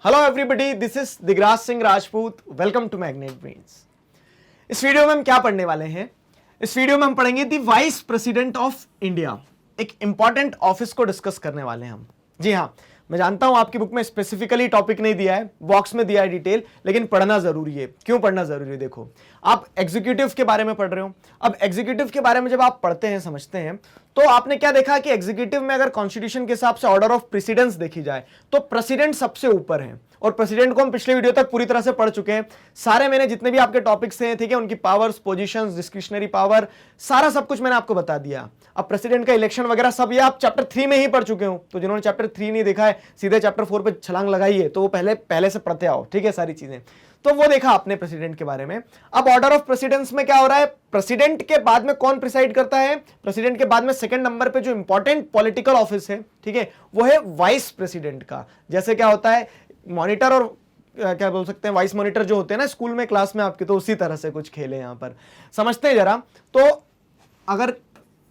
Hello everybody, this is Digraj Singh Rajput. Welcome to Magnet Brains. इस video में हम क्या पढ़ने वाले हैं? इस वीडियो में हम पढ़ेंगे the vice president of India. एक इंपॉर्टेंट ऑफिस को डिस्कस करने वाले हैं हम। जी हाँ, मैं जानता हूं आपकी बुक में स्पेसिफिकली टॉपिक नहीं दिया है, बॉक्स में दिया है डिटेल, लेकिन पढ़ना जरूरी है। क्यों पढ़ना जरूरी है? देखो, आप एग्जीक्यूटिव के बारे में पढ़ रहे हो। अब एग्जीक्यूटिव के बारे में जब आप पढ़ते हैं, समझते हैं, तो आपने क्या देखा कि एग्जीक्यूटिव में अगर कॉन्स्टिट्यूशन के हिसाब से ऑर्डर ऑफ प्रेसिडेंस देखी जाए तो प्रेसिडेंट सबसे ऊपर है। और प्रेसिडेंट को हम पिछले वीडियो तक पूरी तरह से पढ़ चुके हैं। सारे मैंने जितने भी आपके टॉपिक्स हैं, ठीक है, उनकी पावर्स, पोजीशंस, डिस्क्रिशनरी पावर, सारा सब कुछ मैंने आपको बता दिया। अब प्रेसिडेंट का इलेक्शन वगैरह सब ये आप चैप्टर 3 में ही पढ़ चुके हो। तो जिन्होंने चैप्टर 3 नहीं देखा है, सीधे चैप्टर 4 पे छलांग लगाई है, तो वो पहले से पढ़ते आओ, ठीक है, सारी चीजें। तो वो देखा आपने प्रेसिडेंट के बारे में। अब ऑर्डर ऑफ प्रेसिडेंस में क्या हो रहा है? प्रेसिडेंट के बाद में कौन प्रिसाइड करता है? प्रेसिडेंट के बाद में सेकंड नंबर पे जो इंपॉर्टेंट पॉलिटिकल ऑफिस है, ठीक है, वो है वाइस प्रेसिडेंट का। जैसे क्या होता है, मॉनिटर और क्या बोल सकते हैं, वाइस मॉनिटर जो होते हैं ना स्कूल में, क्लास में आपके, तो उसी तरह से कुछ खेले यहां पर। समझते हैं जरा। तो अगर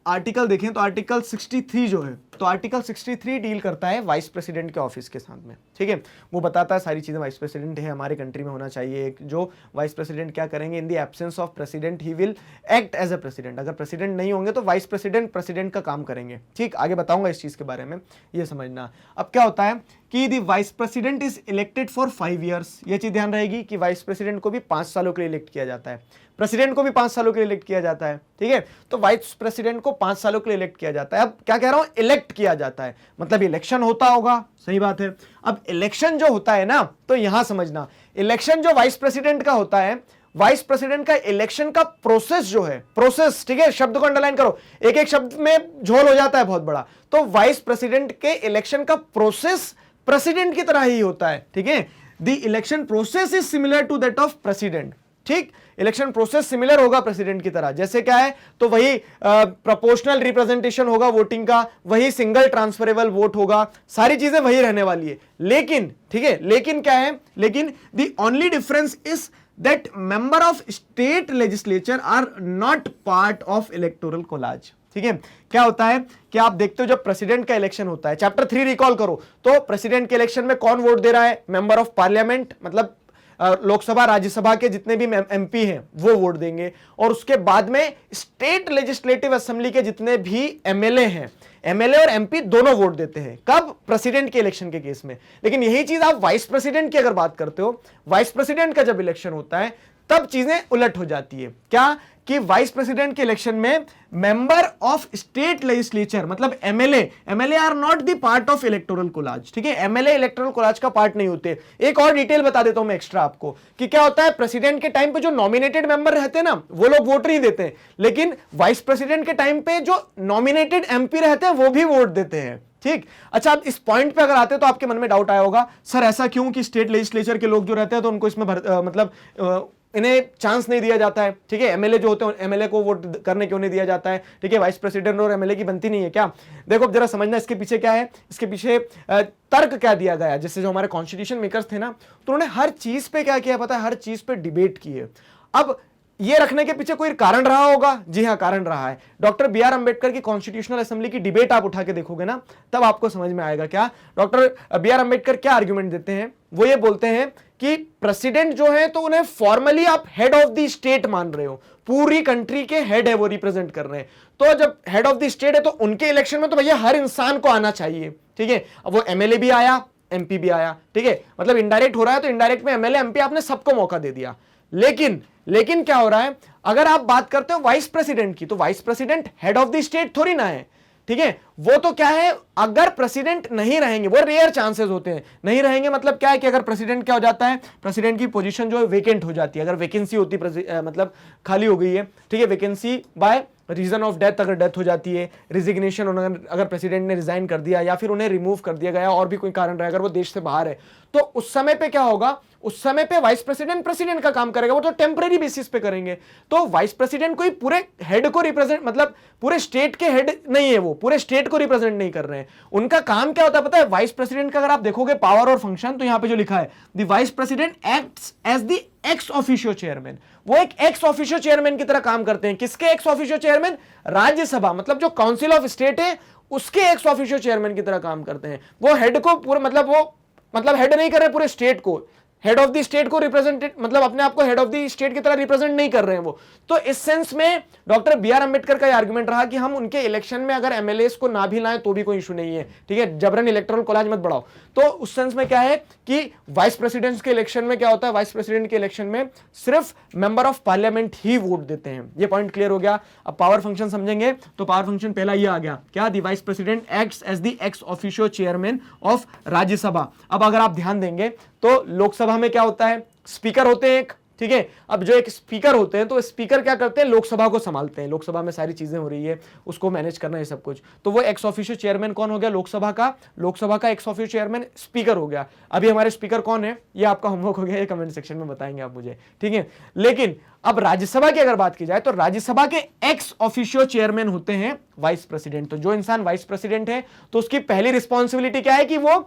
आर्टिकल देखें तो आर्टिकल 63 जो है, तो आर्टिकल 63 डील करता है वाइस प्रेसिडेंट के ऑफिस के साथ में, ठीक है। वो बताता है सारी चीजें। वाइस प्रेसिडेंट है, हमारे कंट्री में होना चाहिए जो वाइस प्रेसिडेंट क्या करेंगे, in the absence of president he will act as a president. अगर प्रेसिडेंट नहीं होंगे तो वाइस प्रेसिडेंट का काम करेंगे, ठीक। आगे बताऊंगा इस चीज के बारे में, ये समझना। अब क्या होता है कि the vice president is elected for 5 years. ये चीज ध्यान रहेगी कि वाइस प्रेसिडेंट को भी 5 सालों के लिए इलेक्ट किया जाता है, प्रेसिडेंट को भी 5 सालों के लिए इलेक्ट किया जाता है, ठीक है। तो वाइस प्रेसिडेंट को 5 सालों के लिए इलेक्ट किया जाता है। अब क्या कह रहा हूं, इलेक्ट किया जाता है, मतलब इलेक्शन होता होगा, सही बात है। अब इलेक्शन जो होता है ना, तो यहां समझना, इलेक्शन जो वाइस प्रेसिडेंट का होता है, वाइस प्रेसिडेंट का इलेक्शन का प्रोसेस जो है, प्रोसेस, ठीक है, शब्द को अंडरलाइन करो, एक एक शब्द में झोल हो जाता है बहुत बड़ा। तो वाइस प्रेसिडेंट के इलेक्शन का प्रोसेस प्रेसिडेंट की तरह ही होता है, ठीक है। The election process is similar to that of president, ठीक। इलेक्शन प्रोसेस सिमिलर होगा प्रेसिडेंट की तरह। जैसे क्या है, तो वही प्रोपोर्शनल रिप्रेजेंटेशन होगा वोटिंग का, वही सिंगल ट्रांसफरेबल वोट होगा, सारी चीजें वही रहने वाली है। लेकिन, ठीक है, लेकिन क्या है, लेकिन the only difference is that member of state legislature are not part of electoral college, ठीक है। क्या होता है कि आप देखते हो जब प्रेसिडेंट का इलेक्शन होता है, चैप्टर 3 रिकॉल करो, तो प्रेसिडेंट के इलेक्शन में कौन वोट दे रहा है? मेंबर ऑफ पार्लियामेंट, मतलब लोकसभा राज्यसभा के जितने भी एमपी हैं वो वोट देंगे। और उसके बाद में स्टेट लेजिस्लेटिव असेंबली के जितने भी एमएलए हैं, एमएलए और एमपी दोनों वोट देते हैं। कब? प्रेसिडेंट के इलेक्शन के केस में। लेकिन यही चीज आप वाइस प्रेसिडेंट की अगर बात करते हो, वाइस प्रेसिडेंट का जब इलेक्शन होता है तब चीजें उलट हो जाती है। क्या कि वाइस प्रेसिडेंट के इलेक्शन में मेंबर ऑफ स्टेट लेजिस्लेचर, मतलब MLA are not the part of electoral college, ठीक है। एमएलए इलेक्टोरल कोलाज का पार्ट नहीं होते। एक और डिटेल बता देता हूं मैं एक्स्ट्रा आपको कि क्या होता है, प्रेसिडेंट के टाइम पे जो नॉमिनेटेड मेंबर रहते हैं ना, वो लोग वोट नहीं देते, लेकिन वाइस प्रेसिडेंट के टाइम पे जो नॉमिनेटेड एमपी रहते हैं वो भी वोट देते हैं, ठीक। अच्छा, अब इस पॉइंट पे अगर आते हैं तो आपके मन में डाउट आया होगा, सर ऐसा क्यों कि स्टेट लेजिस्लेचर के लोग जो रहते हैं तो उनको इसमें मतलब इन्हें चांस नहीं दिया जाता है, ठीक है। एमएलए जो होते हैं, एमएलए को वोट करने क्यों नहीं दिया जाता है, ठीक है। वाइस प्रेसिडेंट और एमएलए की बनती नहीं है क्या? देखो जरा समझना, इसके पीछे क्या है, इसके पीछे तर्क क्या दिया गया है। जैसे जो हमारे कॉन्स्टिट्यूशन मेकर्स थे ना, तो उन्होंने हर चीज पे क्या किया पता है, हर चीज पे डिबेट की है। अब ये रखने के पीछे कोई कारण रहा होगा, जी हाँ, कारण रहा है। डॉक्टर बी आर अंबेडकर की कॉन्स्टिट्यूशनल असेंबली की डिबेट आप उठा के देखोगे ना, तब आपको समझ में आएगा क्या डॉक्टर बी आर अंबेडकर क्या आर्ग्यूमेंट देते हैं। वो ये बोलते हैं कि प्रेसिडेंट जो है तो उन्हें फॉर्मली आप हेड ऑफ द स्टेट मान रहे हो, पूरी कंट्री के हेड है, वो रिप्रेजेंट कर रहे हैं। तो जब हेड ऑफ द स्टेट है तो उनके इलेक्शन में तो भैया हर इंसान को आना चाहिए, ठीक है। अब वो एमएलए भी आया, एमपी भी आया, ठीक है, मतलब इनडायरेक्ट हो रहा है, तो इनडायरेक्ट में एमएलए एमपी आपने सबको मौका दे दिया। लेकिन क्या हो रहा है, अगर आप बात करते हो वाइस प्रेसिडेंट की, तो vice president head of the state थोड़ी ना है, ठीक है। वो तो क्या है, अगर प्रेसिडेंट नहीं रहेंगे, वो रेयर चांसेस होते हैं, नहीं रहेंगे मतलब क्या है कि अगर प्रेसिडेंट क्या हो जाता है, प्रेसिडेंट की पोजीशन जो है वेकेंट हो जाती है। अगर वैकेंसी होती मतलब खाली हो गई है, ठीक है, vacancy by reason of death, अगर डेथ हो जाती है, रिजिग्नेशन, अगर प्रेसिडेंट ने रिजाइन कर दिया या फिर उन्हें रिमूव कर दिया गया और भी कोई कारण रहा, अगर वो देश से बाहर है, तो उस समय पे क्या होगा, उस समय पे वाइस प्रेसिडेंट का काम करेगा। वो तो टेम्परेरी बेसिस पे करेंगे। तो वाइस प्रेसिडेंट कोई पूरे हेड को रिप्रेजेंट, मतलब पूरे स्टेट के हेड नहीं है, वो पूरे स्टेट को रिप्रेजेंट नहीं कर रहे हैं। उनका काम क्या होता है पता है? वाइस प्रेसिडेंट का अगर आप देखोगे पावर और फंक्शन, तो यहां पे जो लिखा है, the vice president acts as the ex officio chairman. वो एक एक्स ऑफिशियो चेयरमैन की तरह काम करते हैं। किसके एक्स ऑफिशियो चेयरमैन? राज्यसभा, मतलब जो काउंसिल ऑफ स्टेट है उसके एक्स ऑफिशियो चेयरमैन की तरह काम करते हैं। वो हेड को पूरा, मतलब वो मतलब हेड नहीं कर रहे पूरे स्टेट को, हेड ऑफ द स्टेट को रिप्रेजेंटेट, मतलब अपने आप को हेड ऑफ द स्टेट की तरह रिप्रेजेंट नहीं कर रहे हैं वो। तो इस सेंस में डॉक्टर बी आर अंबेडकर का आर्गुमेंट रहा कि हम उनके इलेक्शन में अगर एमएलएस को ना भी लाएं तो भी कोई इशू नहीं है, ठीक है, जबरन इलेक्टोरल कॉलेज मत बढ़ाओ। तो उस सेंस में क्या है कि वाइस प्रेसिडेंट के इलेक्शन में क्या होता है, वाइस प्रेसिडेंट के इलेक्शन में सिर्फ member of parliament he vote देते हैं। ये पॉइंट क्लियर हो गया। अब पावर फंक्शन समझेंगे तो पावर फंक्शन पहला ये आ गया, क्या, the vice president acts as the ex officio chairman of Rajya Sabha. अब अगर आप ध्यान देंगे तो लोकसभा में क्या होता है, स्पीकर होते हैं एक, ठीक है। अब जो एक स्पीकर होते हैं तो स्पीकर क्या करते हैं, लोकसभा को संभालते हैं, लोकसभा में सारी चीजें हो रही है उसको मैनेज करना है सब कुछ। तो वो एक्स ऑफिशियो चेयरमैन कौन हो गया, लोकसभा का एक्स ऑफिशियो चेयरमैन स्पीकर हो गया। अभी हमारे स्पीकर कौन है, ये आपका होमवर्क हो गया, ये कमेंट सेक्शन में बताएंगे आप मुझे, ठीक है। लेकिन अब राज्यसभा की अगर बात की जाए तो राज्यसभा के एक्स ऑफिशियो चेयरमैन होते हैं वाइस प्रेसिडेंट। तो जो इंसान वाइस प्रेसिडेंट है तो उसकी पहली रिस्पॉन्सिबिलिटी क्या है कि वो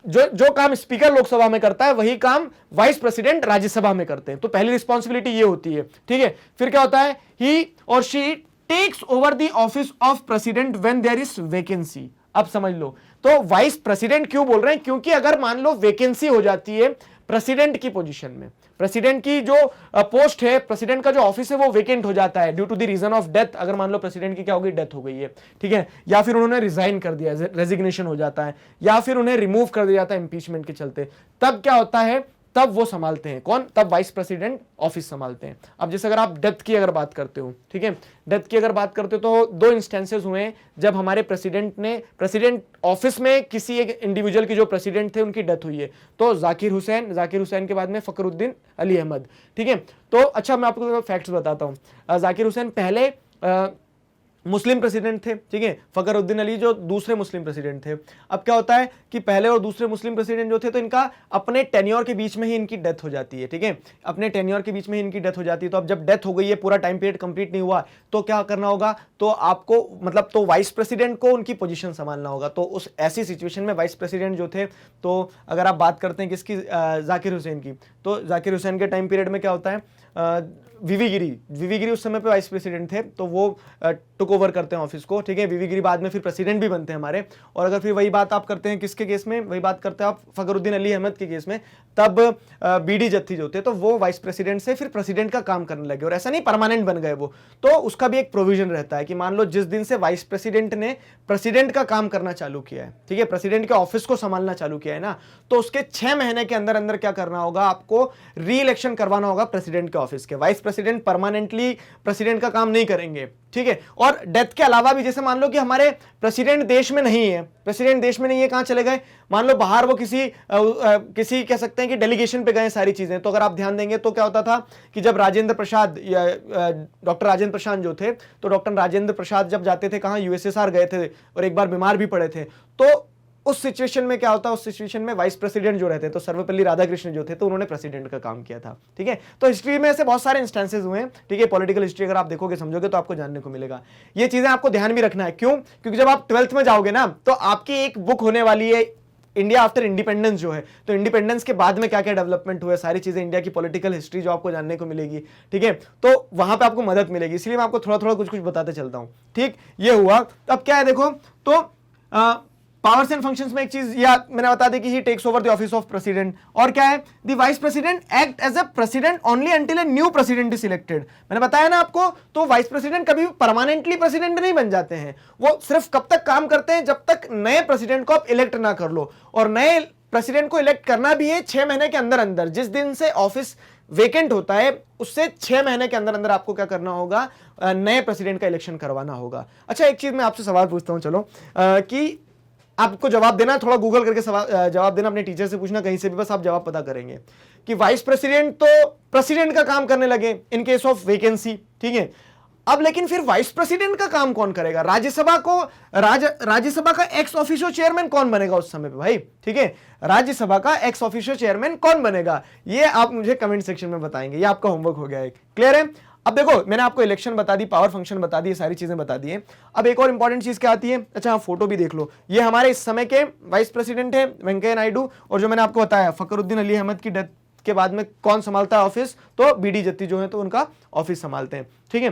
जो काम स्पीकर लोकसभा में करता है वही काम वाइस प्रेसिडेंट राज्यसभा में करते हैं। तो पहली रिस्पॉन्सिबिलिटी ये होती है, ठीक है। फिर क्या होता है, ही और she takes over the office of president when there is vacancy. अब समझ लो, तो वाइस प्रेसिडेंट क्यों बोल रहे हैं, क्योंकि अगर मान लो वैकेंसी हो जाती है प्रेसिडेंट की पोजीशन में, प्रेसिडेंट की जो पोस्ट है, प्रेसिडेंट का जो ऑफिस है वो वेकेंट हो जाता है due to the reason of death. अगर मान लो प्रेसिडेंट की क्या हो गई, डेथ हो गई है, ठीक है, या फिर उन्होंने रिजाइन कर दिया, रेजिग्नेशन हो जाता है, या फिर उन्हें रिमूव कर दिया जाता है इंपीचमेंट के चलते, तब क्या होता है, तब वो संभालते हैं कौन, तब वाइस प्रेसिडेंट ऑफिस संभालते हैं। अब जैसे अगर आप डेथ की अगर बात करते हो, ठीक है, डेथ की अगर बात करते हो तो दो इंस्टेंसेस हुए हैं जब हमारे प्रेसिडेंट ऑफिस में किसी एक इंडिविजुअल की जो प्रेसिडेंट थे उनकी डेथ हुई है। तो जाकिर हुसैन के बाद में फखरुद्दीन अली अहमद, ठीक है। तो अच्छा मैं आपको फैक्ट्स बताता हूं। जाकिर हुसैन पहले मुस्लिम प्रेसिडेंट थे, ठीक है, फखरुद्दीन अली जो दूसरे मुस्लिम प्रेसिडेंट थे। अब क्या होता है कि पहले और दूसरे मुस्लिम प्रेसिडेंट जो थे तो इनका अपने टेन्योर के बीच में ही इनकी डेथ हो जाती है, ठीक है, अपने टेन्योर के बीच में ही इनकी डेथ हो जाती है। तो अब जब डेथ हो गई है, पूरा टाइम पीरियड कंप्लीट नहीं हुआ, तो क्या करना होगा, तो आपको मतलब तो वाइस प्रेसिडेंट को उनकी पोजीशन संभालना होगा। तो उस ऐसी सिचुएशन में वाइस प्रेसिडेंट जो थे, तो अगर आप बात करते हैं किसकी, जाकिर हुसैन की, तो जाकिर हुसैन के टाइम पीरियड में क्या होता है, वीवी गिरी उस समय पे वाइस प्रेसिडेंट थे, तो वो टुक ओवर करते हैं ऑफिस को, ठीक है। वीवी गिरी बाद में फिर प्रेसिडेंट भी बनते हैं हमारे। और अगर फिर वही बात आप करते हैं किसके केस में, वही बात करते हैं आप फखरुद्दीन अली अहमद के केस में, तब बीडी जत्थी जो थे तो वो वाइस प्रेसिडेंट से फिर प्रेसिडेंट का काम करने लगे, और ऐसा नहीं परमानेंट बन गए वो। तो उसका भी एक प्रोविजन रहता है कि मान लो जिस दिन से वाइस प्रेसिडेंट ने प्रेसिडेंट का काम करना चालू किया है, ठीक है, प्रेसिडेंट के ऑफिस को संभालना चालू किया है ना, तो उसके 6 महीने के अंदर अंदर क्या करना होगा, आपको री इलेक्शन करवाना होगा प्रेसिडेंट के ऑफिस के। वाइस प्रेसिडेंट परमानेंटली प्रेसिडेंट का काम नहीं करेंगे, ठीक है। और डेथ के अलावा भी जैसे मान लो कि हमारे प्रेसिडेंट देश में नहीं है, कहां चले गए, मान लो बाहर वो किसी कह सकते हैं कि डेलीगेशन पे गए सारी चीजें। तो अगर आप ध्यान देंगे तो क्या होता था कि जब राजेंद्र प्रसाद या डॉक्टर राजेंद्र प्रसाद जो थे, तो डॉक्टर राजेंद्र प्रसाद जब जाते थे कहां, यूएसएसआर गए थे और एक बार बीमार भी पड़े थे, तो उस सिचुएशन में क्या होता है, उस सिचुएशन में वाइस प्रेसिडेंट जो रहते, तो सर्वपल्ली राधाकृष्णन जो थे तो उन्होंने प्रेसिडेंट का काम किया था, ठीक है। तो हिस्ट्री में ऐसे बहुत सारे इंस्टेंसेस हुए हैं, ठीक है, पॉलिटिकल हिस्ट्री अगर आप देखोगे समझोगे तो आपको जानने को मिलेगा। ये चीजें आपको ध्यान भी रखना है, क्यों, क्योंकि जब आप 12th में जाओगे ना तो आपकी एक बुक होने वाली है इंडिया आफ्टर इंडिपेंडेंस जो है, तो इंडिपेंडेंस के बाद में क्या क्या डेवलपमेंट हुए, सारी चीजें इंडिया की पॉलिटिकल हिस्ट्री जो आपको जानने को मिलेगी, ठीक है। तो वहां पे आपको मदद मिलेगी, इसलिए मैं आपको थोड़ा थोड़ा कुछ कुछ बताते चलता हूं, ठीक। ये हुआ। अब क्या है देखो, तो पावर्स एंड फंक्शंस में एक चीज या मैंने बता दी कि he takes over the office of president. और क्या है, the vice president act as a president only until a new president is selected. मैंने बताया ना आपको, तो वाइस प्रेसिडेंट कभी भी परमानेंटली प्रेसिडेंट नहीं बन जाते हैं, वो सिर्फ कब तक काम करते हैं, जब तक नए प्रेसिडेंट को आप इलेक्ट ना कर लो। और नए प्रेसिडेंट को इलेक्ट करना भी है 6 महीने के अंदर अंदर, जिस दिन से ऑफिस वेकेंट होता है उससे 6 महीने के अंदर अंदर आपको क्या करना होगा, नए प्रेसिडेंट का इलेक्शन करवाना होगा। अच्छा एक चीज मैं आपसे सवाल पूछता हूं, चलो कि आपको जवाब देना, थोड़ा गूगल करके जवाब देना, अपने टीचर से पूछना कहीं से भी, बस आप जवाब पता करेंगे कि वाइस प्रेसिडेंट तो प्रेसिडेंट का काम करने लगे इन केस ऑफ वैकेंसी, ठीक है। अब लेकिन फिर वाइस प्रेसिडेंट का काम कौन करेगा, राज्यसभा का एक्स ऑफिशियो चेयरमैन कौन बनेगा उस समय पे भाई, ठीक है, राज्यसभा का एक्स ऑफिशियो चेयरमैन कौन बनेगा, ये आप मुझे कमेंट सेक्शन में बताएंगे, ये आपका होमवर्क हो गया है, क्लियर है। अब देखो मैंने आपको इलेक्शन बता दी, पावर फंक्शन बता दी, सारी चीजें बता दी है। अब एक और इंपॉर्टेंट चीज क्या आती है, अच्छा हाँ फोटो भी देख लो, ये हमारे इस समय के वाइस प्रेसिडेंट है वेंकैया नायडू, और जो मैंने आपको बताया फखरुद्दीन अली अहमद की डेथ के बाद में कौन संभालता है ऑफिस, तो बीडी जत्ती जो है तो उनका ऑफिस संभालते हैं, ठीक है।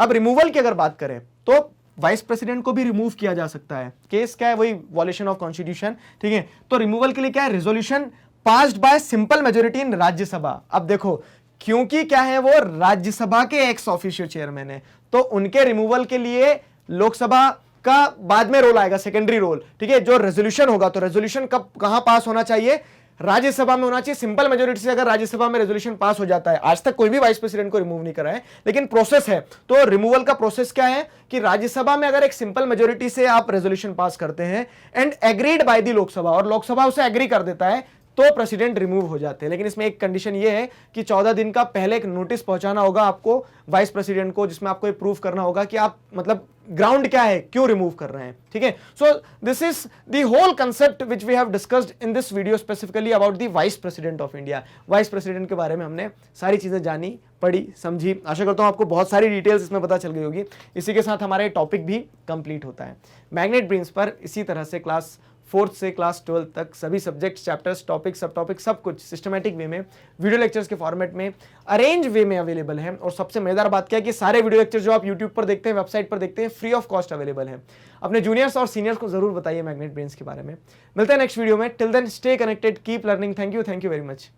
अब रिमूवल की अगर बात करें तो वाइस प्रेसिडेंट को भी रिमूव किया जा सकता है। केस क्या है, वही वॉल्यूशन ऑफ कॉन्स्टिट्यूशन, ठीक है। तो रिमूवल के लिए क्या है, resolution passed by simple majority in Rajya Sabha. अब देखो, क्योंकि क्या है, वो राज्यसभा के एक्स ऑफिशियो चेयरमैन है, तो उनके रिमूवल के लिए लोकसभा का बाद में रोल आएगा, सेकेंडरी रोल, ठीक है। जो रेजोल्यूशन होगा, तो रेजोल्यूशन कब कहां पास होना चाहिए, राज्यसभा में होना चाहिए। सिंपल मेजोरिटी से अगर राज्यसभा में रेजोल्यूशन पास हो जाता है, आज तक कोई भी वाइस प्रेसिडेंट को रिमूव नहीं करा है, लेकिन प्रोसेस है, तो रिमूवल का प्रोसेस क्या है कि राज्यसभा में अगर एक सिंपल मेजोरिटी से आप रेजोल्यूशन पास करते हैं and agreed by the Lok Sabha, और लोकसभा उसे एग्री कर देता है, तो प्रेसिडेंट रिमूव हो जाते हैं। लेकिन इसमें एक कंडीशन ये है कि 14 दिन का पहले एक नोटिस पहुंचाना होगा आपको वाइस प्रेसिडेंट को, जिसमें आपको ये प्रूफ करना होगा कि आप मतलब ग्राउंड क्या है, क्यों रिमूव कर रहे हैं, ठीक है। So this is the whole concept which we have discussed in this video specifically about the vice president of India. Vice president के बारे में हमने सारी चीजें जानी, पढ़ी, समझी। आशा करता हूं आपको बहुत सारी डिटेल्स इसमें पता चल गई होगी। इसी के साथ हमारा टॉपिक भी कंप्लीट होता है। मैग्नेट ब्रेन्स पर इसी तरह से क्लास 4th से क्लास 12 तक सभी सब्जेक्ट्स, चैप्टर्स, टॉपिक, सब टॉपिक, सब कुछ सिस्टमैटिक वे में वीडियो लेक्चर्स के फॉर्मेट में अरेंज वे में अवेलेबल है। और सबसे मजेदार बात क्या है कि सारे वीडियो लेक्चर जो आप यूट्यूब पर देखते हैं, वेबसाइट पर देखते हैं, फ्री ऑफ कॉस्ट अवेलेबल है। अपने जूनियर्स और सीनियर्स को जरूर बताइए मैग्नेट ब्रेन्स के बारे में। मिलते हैं नेक्स्ट वीडियो में। Till then stay connected, keep learning. Thank you very much.